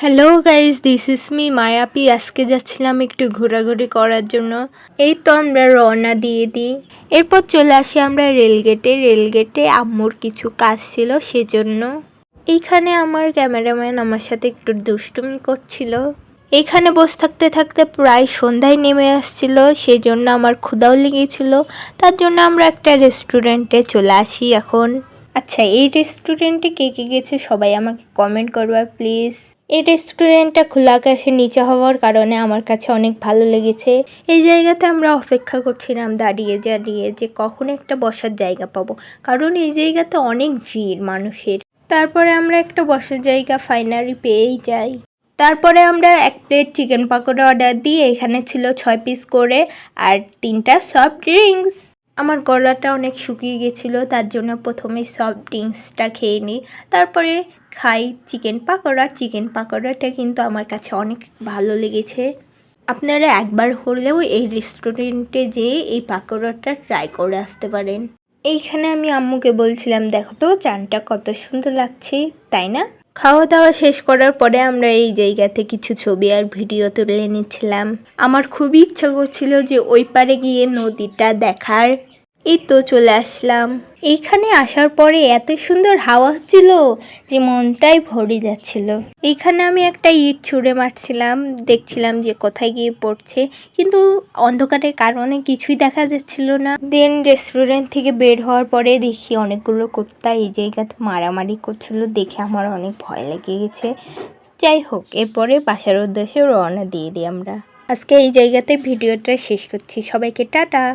Hello guys, this is me Mayapi. আজকে যাচ্ছিলাম একটু ঘোরাঘুরি করার জন্য। এই তো আমরা রওনা দিয়ে দিই। এরপর চলে আসি আমরা রেলগেটে আম্মুর কিছু কাজ ছিল সেজন্য। এইখানে আমার ক্যামেরাম্যান আমার সাথে একটু দুষ্টুমি করছিল। এইখানে বসে থাকতে থাকতে প্রায় সন্ধ্যায় নেমে আসছিল, সেজন্য আমার ক্ষুধাও লেগেছিল। তার জন্য আমরা একটা রেস্টুরেন্টে চলে আসি এখন। আচ্ছা, এই রেস্টুরেন্টে কে কে গেছে সবাই আমাকে কমেন্ট করবা প্লিজ। এই রেস্টুরেন্টটা খোলা আকাশের নিচে হওয়ার কারণে আমার কাছে অনেক ভালো লেগেছে। এই জায়গাতে আমরা অপেক্ষা করছিলাম দাঁড়িয়ে যে কখন একটা বসার জায়গা পাবো, কারণ এই জায়গাতে অনেক ভিড় মানুষের। তারপরে আমরা একটা বসার জায়গা ফাইনালি পেয়েই যাই। তারপরে আমরা এক প্লেট চিকেন পাকোড়া অর্ডার দিই। এখানে ছিল 6 পিস করে আর 3টা সফট ড্রিঙ্কস। আমার গলাটা অনেক শুকিয়ে গেছিলো, তার জন্য প্রথমে সফট ড্রিঙ্কসটা খেয়ে নিই, তারপরে খাই চিকেন পাকোড়াটা কিন্তু আমার কাছে অনেক ভালো লেগেছে। আপনারা একবার হলেও এই রেস্টুরেন্টে যেয়ে এই পাকোড়াটা ট্রাই করে আসতে পারেন। এইখানে আমি আম্মুকে বলছিলাম, দেখো তো চানটা কত সুন্দর লাগছে, তাই না? খাওয়া দাওয়া শেষ করার পরে আমরা এই জায়গাতে কিছু ছবি আর ভিডিও তুলে নিচ্ছিলাম। আমার খুবই ইচ্ছা করছিল যে ওই পারে গিয়ে নদীটা দেখার। এই তো চলে আসলাম। এইখানে আসার পরে এত সুন্দর হাওয়া হচ্ছিল যে মনটাই ভরে যাচ্ছিল। এইখানে আমি একটা ইট ছুঁড়ে মারছিলাম, দেখছিলাম যে কোথায় গিয়ে পড়ছে, কিন্তু অন্ধকারের কারণে কিছুই দেখা যাচ্ছিল না। দেন রেস্টুরেন্ট থেকে বের হওয়ার পরে দেখি অনেকগুলো কুত্তা এই জায়গাতে মারামারি করছিল, দেখে আমার অনেক ভয় লেগে গেছে। যাই হোক, এরপরে বাসার উদ্দেশ্যে রওনা দিয়ে দিই আমরা। আজকে এই জায়গাতে ভিডিওটা শেষ করছি। সবাইকে টাটা।